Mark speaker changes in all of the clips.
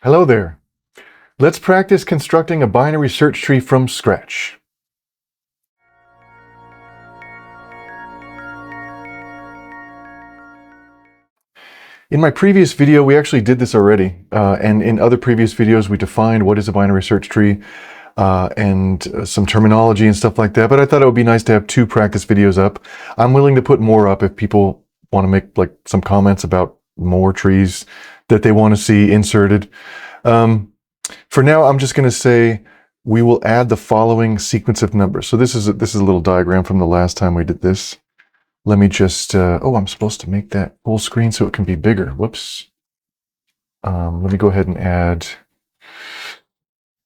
Speaker 1: Hello there. Let's practice constructing a binary search tree from scratch. In my previous video, we actually did this already. And in other previous videos, we defined what is a binary search tree and some terminology and stuff like that. But I thought it would be nice to have two practice videos up. I'm willing to put more up if people want to make like some comments about more trees that they want to see inserted. For now, I'm just going to say we will add the following sequence of numbers. So this is a little diagram from the last time we did this. Let me just, I'm supposed to make that full screen so it can be bigger. Whoops. Let me go ahead and add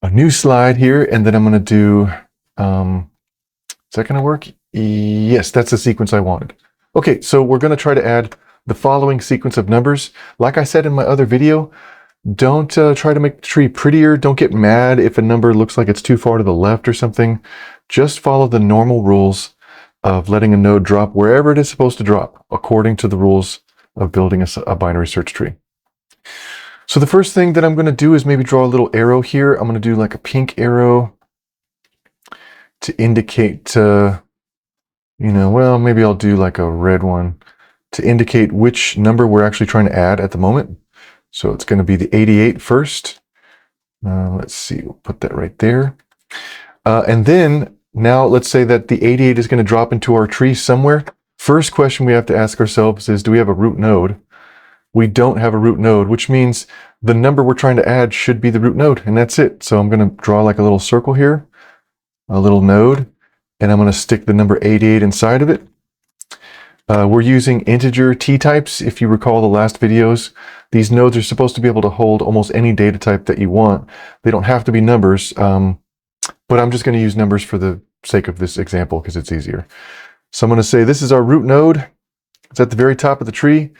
Speaker 1: a new slide here, and then I'm going to do, is that going to work? Yes, that's the sequence I wanted. Okay, so we're going to try to add the following sequence of numbers. Like I said in my other video, don't try to make the tree prettier. Don't get mad if a number looks like it's too far to the left or something. Just follow the normal rules of letting a node drop wherever it is supposed to drop, according to the rules of building a binary search tree. So the first thing that I'm going to do is maybe draw a little arrow here. I'm going to do like a pink arrow to indicate, maybe I'll do like a red one to indicate which number we're actually trying to add at the moment. So it's going to be the 88 first. Let's see, we'll put that right there. And then now let's say that the 88 is going to drop into our tree somewhere. First question we have to ask ourselves is, do we have a root node? We don't have a root node, which means the number we're trying to add should be the root node, and that's it. So I'm going to draw like a little circle here, a little node, and I'm going to stick the number 88 inside of it. We're using integer t-types. If you recall the last videos, these nodes are supposed to be able to hold almost any data type that you want. They don't have to be numbers, but I'm just going to use numbers for the sake of this example because it's easier. So I'm going to say this is our root node. It's at the very top of the tree,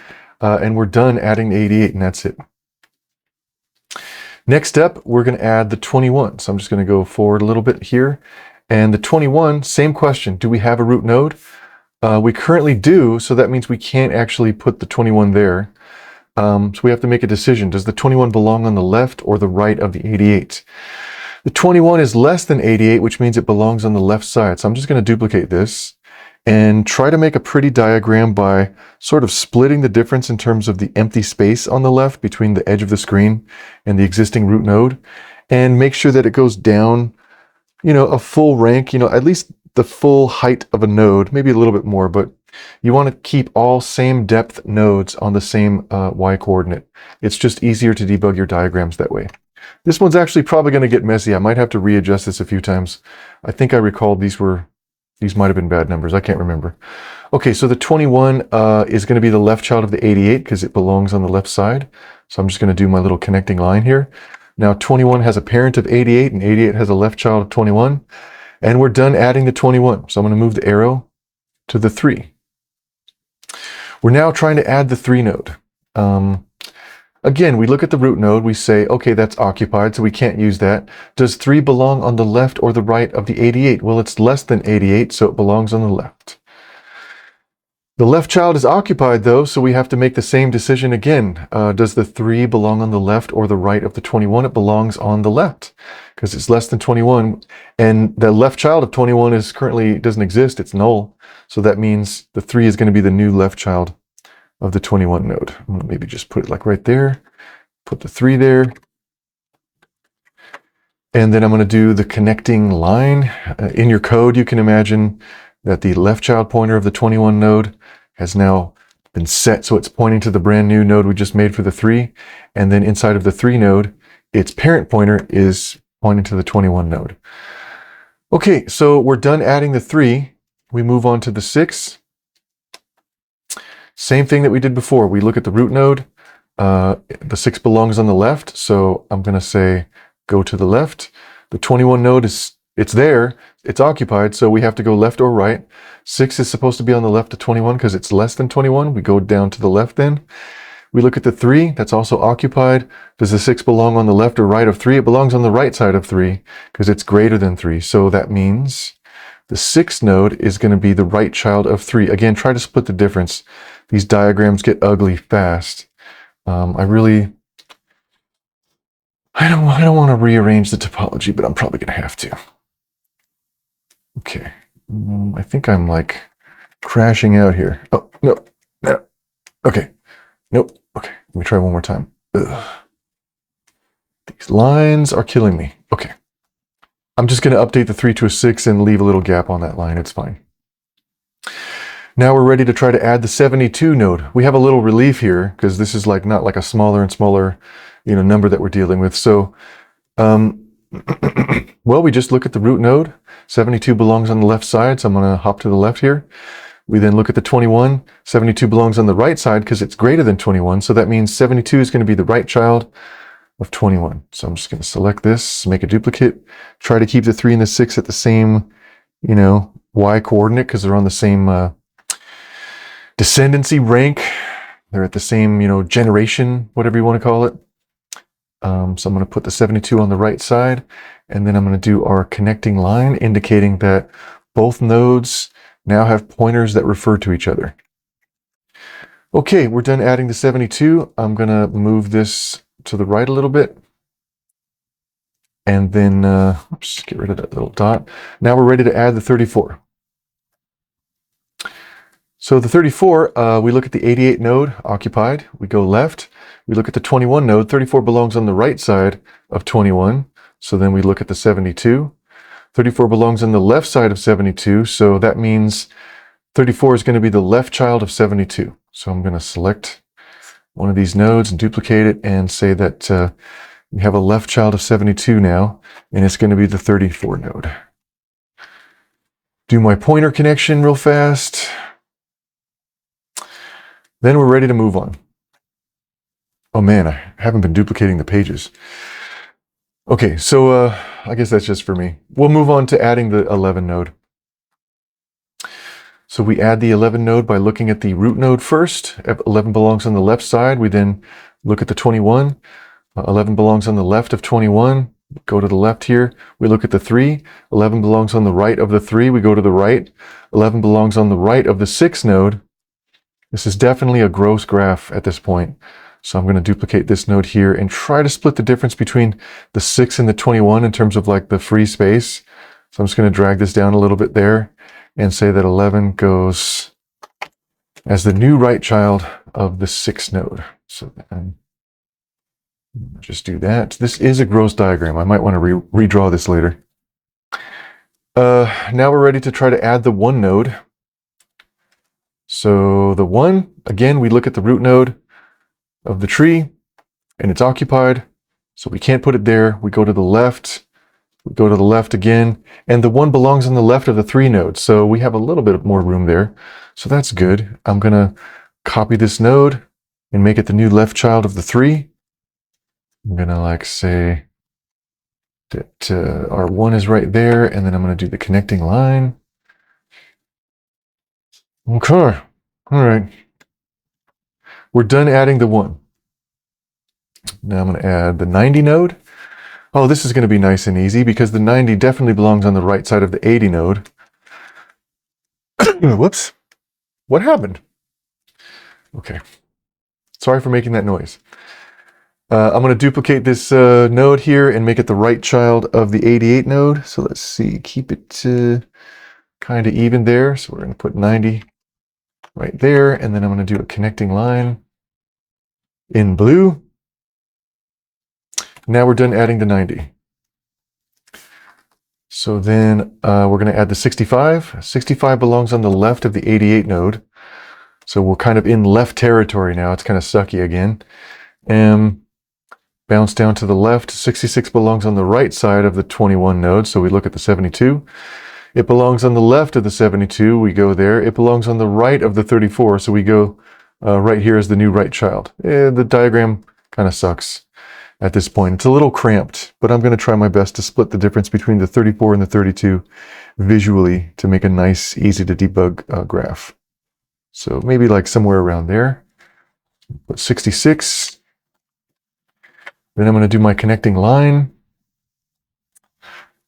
Speaker 1: and we're done adding the 88, and that's it. Next up, we're going to add the 21. So I'm just going to go forward a little bit here. And the 21, same question. Do we have a root node? We currently do, so that means we can't actually put the 21 there. So we have to make a decision. Does the 21 belong on the left or the right of the 88? The 21 is less than 88, which means it belongs on the left side. So I'm just going to duplicate this and try to make a pretty diagram by sort of splitting the difference in terms of the empty space on the left between the edge of the screen and the existing root node, and make sure that it goes down, a full rank, at least the full height of a node, maybe a little bit more, but you want to keep all same depth nodes on the same y coordinate. It's just easier to debug your diagrams that way. This one's actually probably going to get messy. I might have to readjust this a few times. I think I recalled these might have been bad numbers. I can't remember. Okay, so the 21 is going to be the left child of the 88 because it belongs on the left side. So I'm just going to do my little connecting line here. Now 21 has a parent of 88 and 88 has a left child of 21. And we're done adding the 21. So I'm going to move the arrow to the 3. We're now trying to add the 3 node. Again, we look at the root node, we say, okay, that's occupied, so we can't use that. Does 3 belong on the left or the right of the 88? Well, it's less than 88, so it belongs on the left. The left child is occupied, though, so we have to make the same decision again. Does the 3 belong on the left or the right of the 21? It belongs on the left, because it's less than 21, and the left child of 21 doesn't exist, it's null. So that means the 3 is going to be the new left child of the 21 node. I'm going to maybe just put it like right there, put the 3 there, and then I'm going to do the connecting line. In your code, you can imagine that the left child pointer of the 21 node has now been set, so it's pointing to the brand new node we just made for the 3, and then inside of the 3 node, its parent pointer is pointing to the 21 node. Okay, so we're done adding the 3. We move on to the 6. Same thing that we did before. We look at the root node. The 6 belongs on the left, so I'm going to say go to the left. The 21 node it's there, it's occupied, so we have to go left or right. 6 is supposed to be on the left of 21 because it's less than 21. We go down to the left then. We look at the 3, that's also occupied. Does the 6 belong on the left or right of 3? It belongs on the right side of 3 because it's greater than 3. So that means the 6 node is going to be the right child of 3. Again, try to split the difference. These diagrams get ugly fast. I really I don't want to rearrange the topology, but I'm probably going to have to. Okay. I think I'm like crashing out here. Oh, no. No. Okay. Nope. Okay. Let me try one more time. Ugh. These lines are killing me. Okay. I'm just going to update the 3 to a 6 and leave a little gap on that line. It's fine. Now we're ready to try to add the 72 node. We have a little relief here because this is like not like a smaller and smaller, number that we're dealing with. So, well, we just look at the root node. 72 belongs on the left side, so I'm going to hop to the left here. We then look at the 21. 72 belongs on the right side because it's greater than 21. So that means 72 is going to be the right child of 21. So I'm just going to select this, make a duplicate, try to keep the 3 and the 6 at the same, y coordinate because they're on the same descendancy rank. They're at the same, generation, whatever you want to call it. So I'm going to put the 72 on the right side, and then I'm going to do our connecting line indicating that both nodes now have pointers that refer to each other. Okay, we're done adding the 72. I'm going to move this to the right a little bit. And then, oops, get rid of that little dot. Now we're ready to add the 34. So the 34, we look at the 88 node occupied. We go left. We look at the 21 node. 34 belongs on the right side of 21. So then we look at the 72. 34 belongs on the left side of 72. So that means 34 is going to be the left child of 72. So I'm going to select one of these nodes and duplicate it and say that we have a left child of 72 now, and it's going to be the 34 node. Do my pointer connection real fast. Then we're ready to move on. Oh man, I haven't been duplicating the pages. Okay, so I guess that's just for me. We'll move on to adding the 11 node. So we add the 11 node by looking at the root node first. 11 belongs on the left side. We then look at the 21. 11 belongs on the left of 21. Go to the left here. We look at the 3. 11 belongs on the right of the 3. We go to the right. 11 belongs on the right of the 6 node. This is definitely a gross graph at this point. So I'm going to duplicate this node here and try to split the difference between the 6 and the 21 in terms of like the free space. So I'm just going to drag this down a little bit there and say that 11 goes as the new right child of the 6 node. So then just do that. This is a gross diagram. I might want to redraw this later. Now we're ready to try to add the 1 node. So the 1, again, we look at the root node of the tree and it's occupied. So we can't put it there. We go to the left. We go to the left again. And the 1 belongs on the left of the 3 node. So we have a little bit more room there. So that's good. I'm going to copy this node and make it the new left child of the 3. I'm going to say that our 1 is right there. And then I'm going to do the connecting line. Okay. All right. We're done adding the 1. Now I'm going to add the 90 node. Oh, this is going to be nice and easy because the 90 definitely belongs on the right side of the 80 node. Whoops. What happened? Okay. Sorry for making that noise. I'm going to duplicate this node here and make it the right child of the 88 node. So let's see, keep it kind of even there. So we're going to put 90 right there. And then I'm going to do a connecting line in blue. Now we're done adding the 90. So then we're going to add the 65. 65 belongs on the left of the 88 node. So we're kind of in left territory now. It's kind of sucky again. Bounce down to the left. 66 belongs on the right side of the 21 node. So we look at the 72. It belongs on the left of the 72. We go there. It belongs on the right of the 34. So we go right here as the new right child. The diagram kind of sucks at this point. It's a little cramped, but I'm going to try my best to split the difference between the 34 and the 32 visually to make a nice, easy to debug graph. So maybe like somewhere around there. Put 66. Then I'm going to do my connecting line.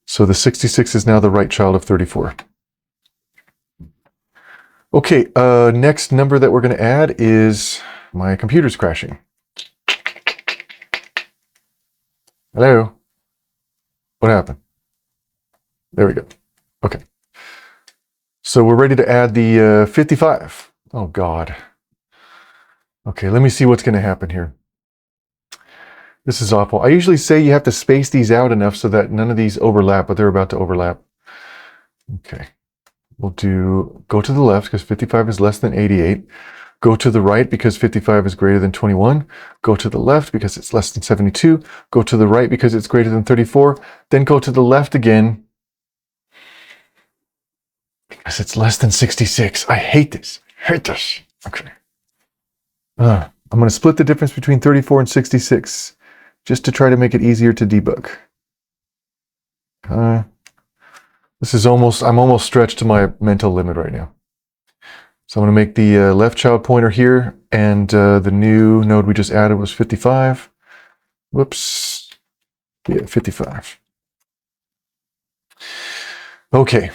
Speaker 1: So the 66 is now the right child of 34. Okay, next number that we're going to add is my computer's crashing. Hello? What happened? There we go. Okay. So we're ready to add the 55. Oh, God. Okay, let me see what's going to happen here. This is awful. I usually say you have to space these out enough so that none of these overlap, but they're about to overlap. Okay. We'll go to the left because 55 is less than 88. Go to the right because 55 is greater than 21. Go to the left because it's less than 72. Go to the right because it's greater than 34. Then go to the left again because it's less than 66. I hate this. I hate this. Okay. I'm going to split the difference between 34 and 66 just to try to make it easier to debug. This is I'm almost stretched to my mental limit right now. So I'm going to make the left child pointer here, and the new node we just added was 55. Whoops. Yeah, 55. Okay.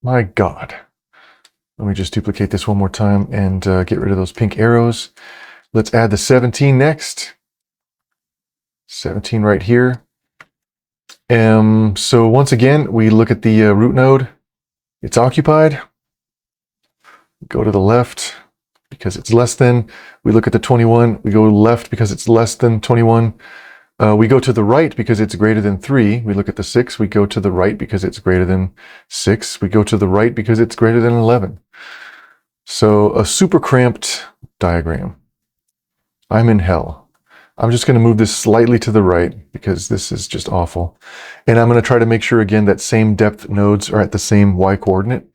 Speaker 1: My God. Let me just duplicate this one more time and get rid of those pink arrows. Let's add the 17 next. 17 right here. So once again, we look at the root node. It's occupied. Go to the left because it's less than. We look at the 21. We go left because it's less than 21. We go to the right because it's greater than 3. We look at the 6. We go to the right because it's greater than 6. We go to the right because it's greater than 11. So a super cramped diagram. I'm in hell. I'm just going to move this slightly to the right because this is just awful. And I'm going to try to make sure again that same depth nodes are at the same y coordinate.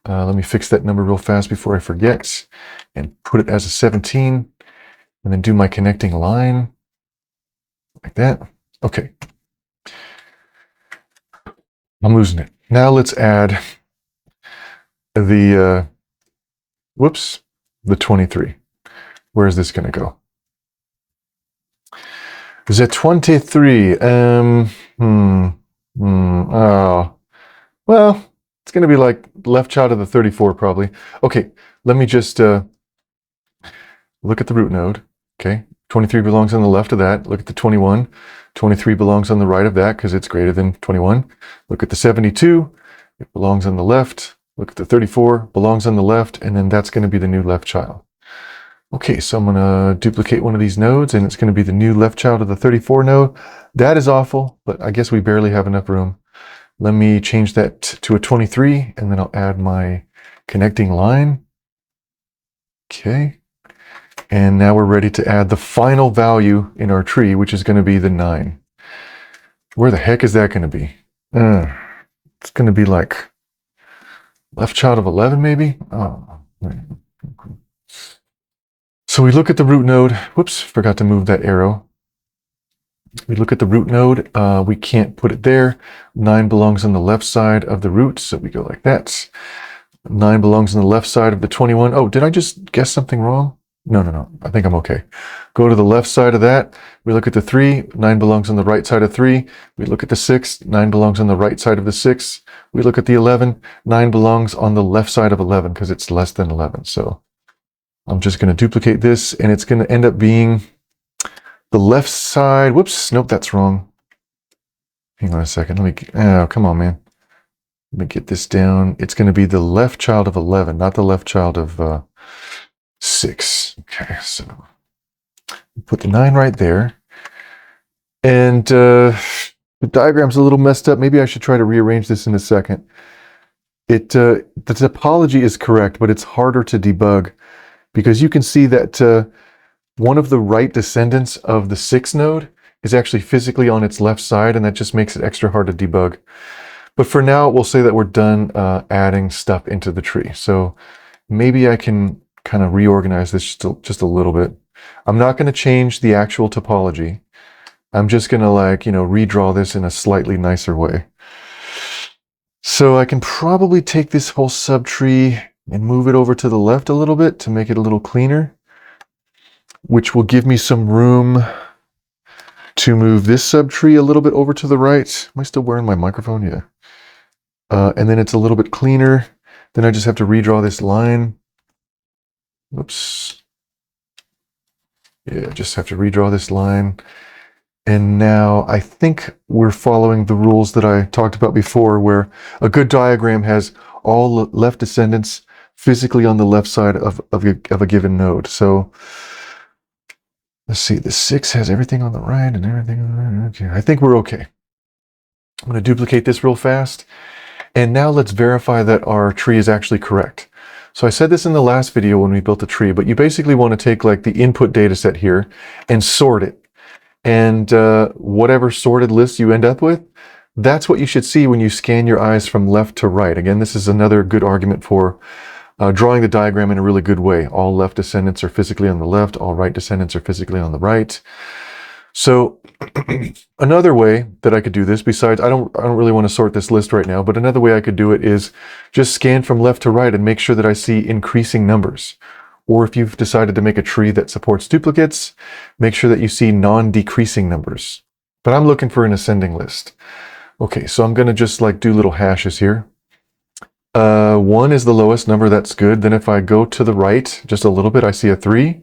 Speaker 1: Let me fix that number real fast before I forget and put it as a 17 and then do my connecting line like that. Okay. I'm losing it. Now let's add the, the 23. Where is this going to go? The 23, oh, well, it's going to be like left child of the 34 probably. Okay, let me just look at the root node. Okay, 23 belongs on the left of that. Look at the 21. 23 belongs on the right of that because it's greater than 21. Look at the 72. It belongs on the left. Look at the 34. Belongs on the left. And then that's going to be the new left child. Okay, so I'm going to duplicate one of these nodes, and it's going to be the new left child of the 34 node. That is awful, but I guess we barely have enough room. Let me change that to a 23, and then I'll add my connecting line. Okay, and now we're ready to add the final value in our tree, which is going to be the 9. Where the heck is that going to be? It's going to be like left child of 11, maybe? Oh, so we look at the root node. Whoops, forgot to move that arrow. We look at the root node. We can't put it there. 9 belongs on the left side of the root, so we go like that. 9 belongs on the left side of the 21. Oh, did I just guess something wrong? No. I think I'm okay. Go to the left side of that. We look at the 3. 9 belongs on the right side of 3. We look at the 6. 9 belongs on the right side of the 6. We look at the 11. 9 belongs on the left side of 11 because it's less than 11. So I'm just going to duplicate this, and it's going to end up being the left side. Whoops, nope, that's wrong. Hang on a second. Oh, come on, man. Let me get this down. It's going to be the left child of 11, not the left child of 6. Okay, so put the 9 right there. And the diagram's a little messed up. Maybe I should try to rearrange this in a second. The topology is correct, but it's harder to debug because you can see that one of the right descendants of the 6 node is actually physically on its left side, and that just makes it extra hard to debug. But for now, we'll say that we're done adding stuff into the tree. So maybe I can kind of reorganize this just a little bit. I'm not going to change the actual topology. I'm just going to redraw this in a slightly nicer way. So I can probably take this whole subtree and move it over to the left a little bit to make it a little cleaner, which will give me some room to move this subtree a little bit over to the right. Am I still wearing my microphone? Yeah. And then it's a little bit cleaner. Then I just have to redraw this line. Oops. Yeah, just have to redraw this line. And now I think we're following the rules that I talked about before, where a good diagram has all left descendants physically on the left side of a given node. So let's see, the 6 has everything on the right and everything on the right. Okay, I think we're okay. I'm going to duplicate this real fast. And now let's verify that our tree is actually correct. So I said this in the last video when we built a tree, but you basically want to take like the input data set here and sort it. And whatever sorted list you end up with, that's what you should see when you scan your eyes from left to right. Again, this is another good argument for drawing the diagram in a really good way. All left descendants are physically on the left, all right descendants are physically on the right. So another way that I could do this, besides I don't really want to sort this list right now, but another way I could do it is just scan from left to right and make sure that I see increasing numbers. Or if you've decided to make a tree that supports duplicates, make sure that you see non-decreasing numbers. But I'm looking for an ascending list. Okay, so I'm going to just like do little hashes here. 1 is the lowest number, that's good. Then if I go to the right just a little bit, I see a 3.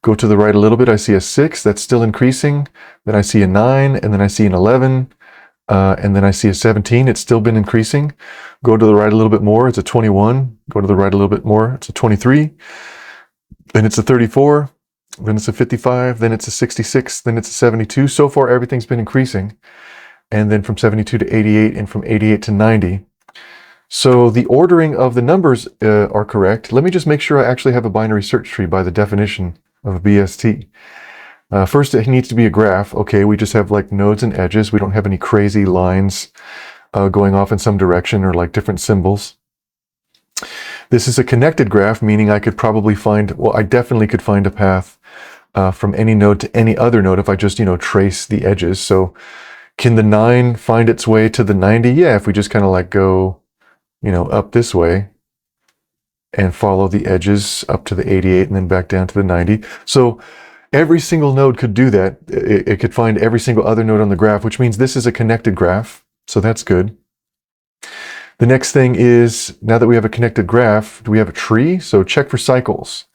Speaker 1: Go to the right a little bit, I see a 6, that's still increasing. Then I see a 9, and then I see an 11, and then I see a 17, it's still been increasing. Go to the right a little bit more, it's a 21. Go to the right a little bit more, it's a 23. Then it's a 34, then it's a 55, then it's a 66, then it's a 72. So far, everything's been increasing. And then from 72 to 88, and from 88 to 90. So the ordering of the numbers are correct. Let me just make sure I actually have a binary search tree by the definition of a BST. First, it needs to be a graph. Okay, we just have like nodes and edges. We don't have any crazy lines going off in some direction or like different symbols. This is a connected graph, meaning I could probably find, well, I definitely could find a path from any node to any other node if I just, trace the edges. So can the 9 find its way to the 90? Yeah, if we just kind of like go, up this way and follow the edges up to the 88 and then back down to the 90. So every single node could do that. It could find every single other node on the graph, which means this is a connected graph. So that's good. The next thing is, now that we have a connected graph, do we have a tree? So check for cycles.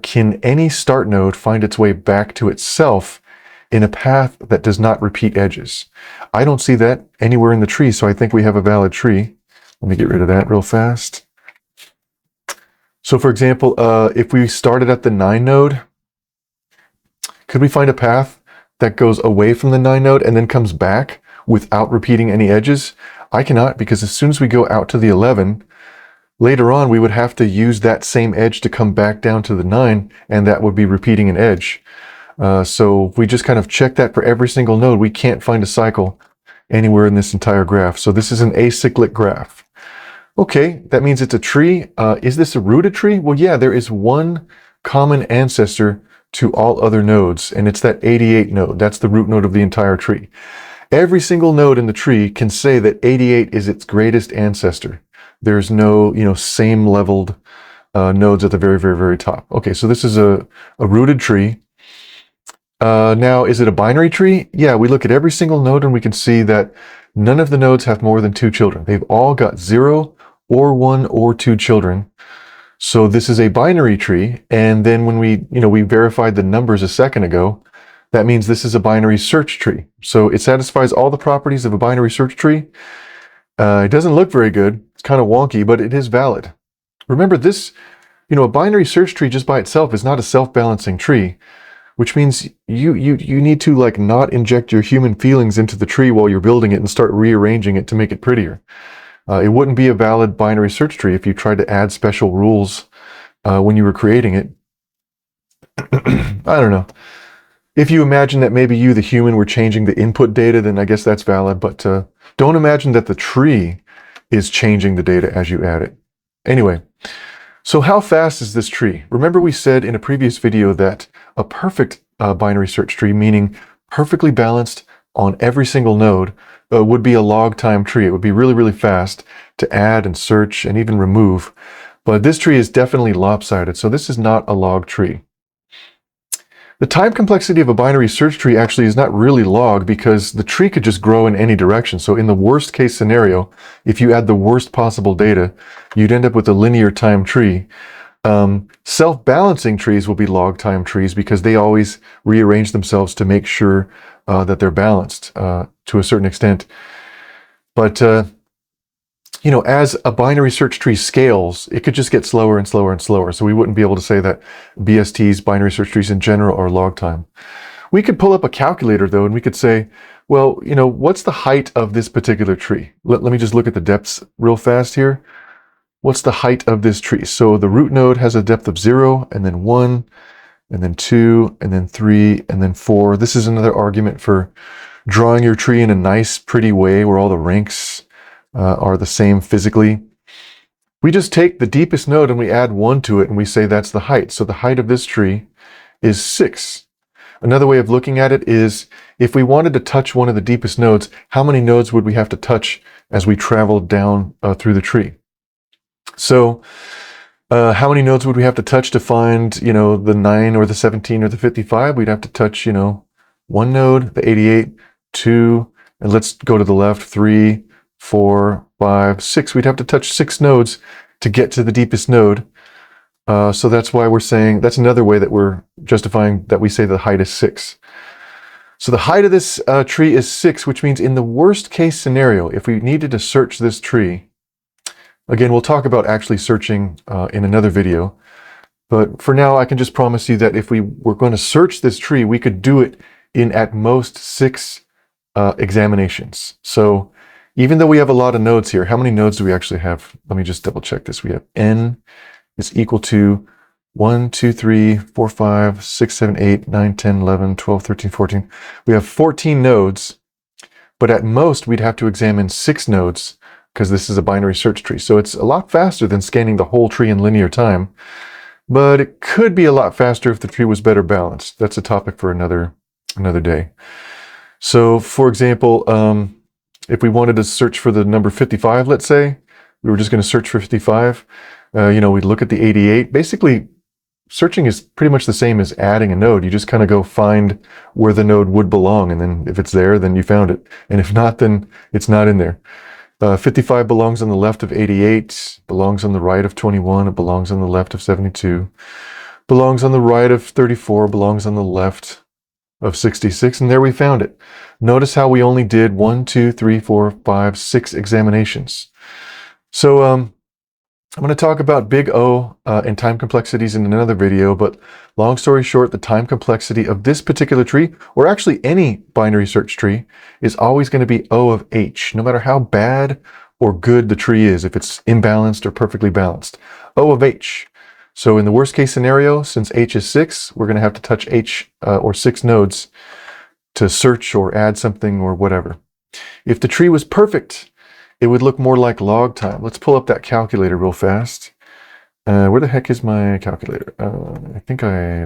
Speaker 1: Can any start node find its way back to itself in a path that does not repeat edges? I don't see that anywhere in the tree, so I think we have a valid tree. Let me get rid of that real fast. So for example, if we started at the 9 node, could we find a path that goes away from the 9 node and then comes back without repeating any edges? I cannot, because as soon as we go out to the 11, later on we would have to use that same edge to come back down to the 9, and that would be repeating an edge. So if we just kind of check that for every single node, we can't find a cycle anywhere in this entire graph. So this is an acyclic graph. Okay, that means it's a tree. Is this a rooted tree? Well, yeah, there is one common ancestor to all other nodes, and it's that 88 node. That's the root node of the entire tree. Every single node in the tree can say that 88 is its greatest ancestor. There's no, same leveled nodes at the very, very, very top. Okay, so this is a rooted tree. Now, is it a binary tree? Yeah, we look at every single node and we can see that none of the nodes have more than 2 children. They've all got 0 or 1 or 2 children. So this is a binary tree. And then when we verified the numbers a second ago, that means this is a binary search tree. So it satisfies all the properties of a binary search tree. It doesn't look very good. It's kind of wonky, but it is valid. Remember this, a binary search tree just by itself is not a self-balancing tree, which means you need to like not inject your human feelings into the tree while you're building it and start rearranging it to make it prettier. It wouldn't be a valid binary search tree if you tried to add special rules when you were creating it. I don't know. If you imagine that maybe you, the human, were changing the input data, then I guess that's valid, but don't imagine that the tree is changing the data as you add it. Anyway, so how fast is this tree? Remember we said in a previous video that a perfect binary search tree, meaning perfectly balanced on every single node, would be a log time tree. It would be really, really fast to add and search and even remove. But this tree is definitely lopsided, so this is not a log tree. The time complexity of a binary search tree actually is not really log, because the tree could just grow in any direction. So in the worst case scenario, if you add the worst possible data, you'd end up with a linear time tree. Self-balancing trees will be log time trees because they always rearrange themselves to make sure that they're balanced to a certain extent. But you know, as a binary search tree scales, it could just get slower and slower and slower. So we wouldn't be able to say that BSTs, binary search trees in general, are log time. We could pull up a calculator though, and we could say, well, you know, what's the height of this particular tree? Let me just look at the depths real fast here. What's the height of this tree? So the root node has a depth of 0, and then 1, and then 2, and then 3, and then 4. This is another argument for drawing your tree in a nice, pretty way where all the ranks are the same physically. We just take the deepest node and we add 1 to it, and we say that's the height. So the height of this tree is 6. Another way of looking at it is, if we wanted to touch one of the deepest nodes, how many nodes would we have to touch as we traveled down through the tree? So how many nodes would we have to touch to find, you know, the 9 or the 17 or the 55? We'd have to touch, you know, 1 node, the 88, 2, and let's go to the left, 3, 4, 5, 6. We'd have to touch 6 nodes to get to the deepest node. So that's why we're saying, that's another way that we're justifying that we say the height is 6. So the height of this tree is 6, which means in the worst case scenario, if we needed to search this tree, again, we'll talk about actually searching in another video. But for now, I can just promise you that if we were going to search this tree, we could do it in at most 6 examinations. So even though we have a lot of nodes here, how many nodes do we actually have? Let me just double check this. We have n is equal to 1, 2, 3, 4, 5, 6, 7, 8, 9, 10, 11, 12, 13, 14. We have 14 nodes, but at most we'd have to examine 6 nodes because this is a binary search tree. So it's a lot faster than scanning the whole tree in linear time, but it could be a lot faster if the tree was better balanced. That's a topic for another day. So for example, if we wanted to search for the number 55, let's say, we were just going to search for 55, you know, we'd look at the 88. Basically, searching is pretty much the same as adding a node. You just kind of go find where the node would belong, and then if it's there, then you found it. And if not, then it's not in there. 55 belongs on the left of 88, belongs on the right of 21, it belongs on the left of 72, belongs on the right of 34, belongs on the left of 66, and there we found it. Notice how we only did 1, 2, 3, 4, 5, 6 examinations. So I'm going to talk about big O and time complexities in another video, but long story short, the time complexity of this particular tree, or actually any binary search tree, is always going to be O of H, no matter how bad or good the tree is, if it's imbalanced or perfectly balanced. O of H. So in the worst case scenario, since H is 6, we're going to have to touch H or 6 nodes to search or add something or whatever. If the tree was perfect, it would look more like log time. Let's pull up that calculator real fast. Where the heck is my calculator? I think I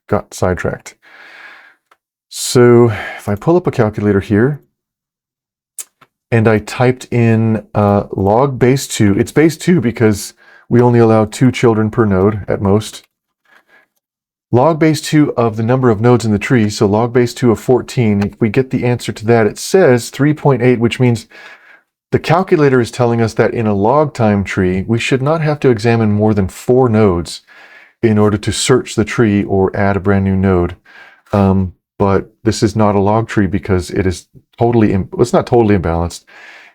Speaker 1: got sidetracked. So if I pull up a calculator here and I typed in log base 2, it's base 2 because we only allow 2 children per node at most. Log base 2 of the number of nodes in the tree, so log base 2 of 14, if we get the answer to that, it says 3.8, which means the calculator is telling us that in a log time tree, we should not have to examine more than 4 nodes in order to search the tree or add a brand new node. But this is not a log tree because it is totally, it's not totally imbalanced.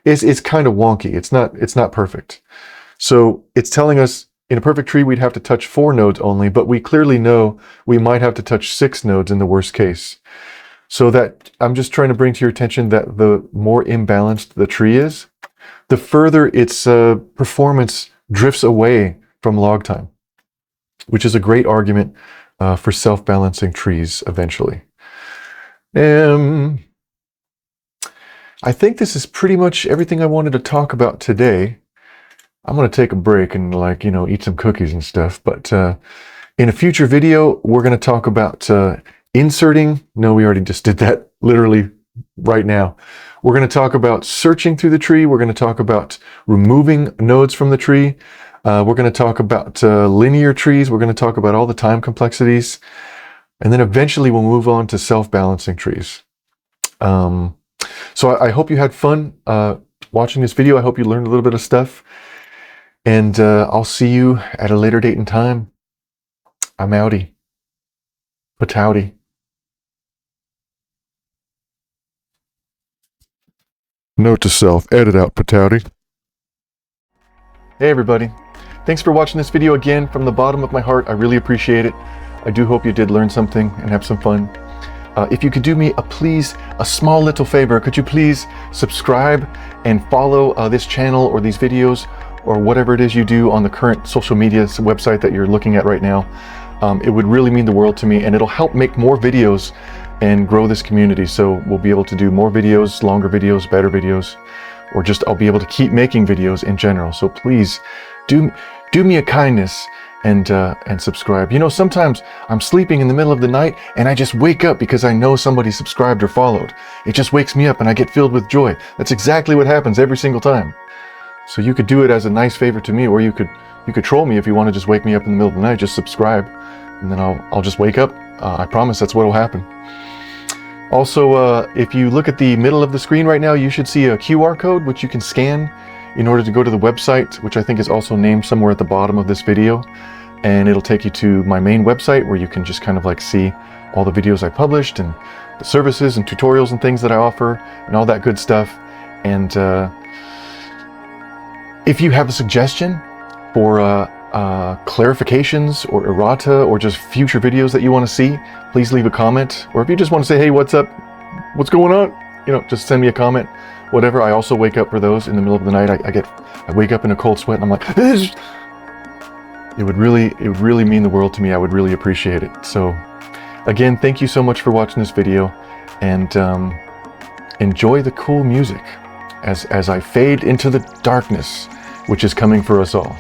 Speaker 1: It's kind of wonky. It's not perfect. So it's telling us in a perfect tree, we'd have to touch 4 nodes only, but we clearly know we might have to touch 6 nodes in the worst case. So that I'm just trying to bring to your attention that the more imbalanced the tree is, the further its performance drifts away from log time, which is a great argument for self-balancing trees eventually. I think this is pretty much everything I wanted to talk about today. I'm going to take a break and eat some cookies and stuff. But in a future video, we're going to talk about inserting. No, we already just did that literally right now. We're going to talk about searching through the tree. We're going to talk about removing nodes from the tree. We're going to talk about linear trees. We're going to talk about all the time complexities. And then eventually we'll move on to self-balancing trees. So I hope you had fun watching this video. I hope you learned a little bit of stuff. And I'll see you at a later date and time. I'm outie. Patouty. Note to self, edit out Patouty. Hey everybody. Thanks for watching this video again. From the bottom of my heart, I really appreciate it. I do hope you did learn something and have some fun. If you could do me a small little favor, could you please subscribe and follow this channel or these videos or whatever it is you do on the current social media website that you're looking at right now. It would really mean the world to me, and it'll help make more videos and grow this community. So we'll be able to do more videos, longer videos, better videos, or just I'll be able to keep making videos in general. So please do me a kindness and subscribe. You know, sometimes I'm sleeping in the middle of the night and I just wake up because I know somebody subscribed or followed. It just wakes me up and I get filled with joy. That's exactly what happens every single time. So you could do it as a nice favor to me, or you could troll me if you want to just wake me up in the middle of the night. Just subscribe and then I'll just wake up. I promise that's what will happen. Also, if you look at the middle of the screen right now, you should see a QR code which you can scan in order to go to the website, which I think is also named somewhere at the bottom of this video. And it'll take you to my main website where you can just kind of like see all the videos I published and the services and tutorials and things that I offer and all that good stuff. And if you have a suggestion for clarifications or errata or just future videos that you want to see, please leave a comment. Or if you just want to say, hey, what's up? What's going on? You know, just send me a comment. Whatever. I also wake up for those in the middle of the night. I wake up in a cold sweat and I'm like, it would really mean the world to me. I would really appreciate it. So again, thank you so much for watching this video, and enjoy the cool music as I fade into the darkness which is coming for us all.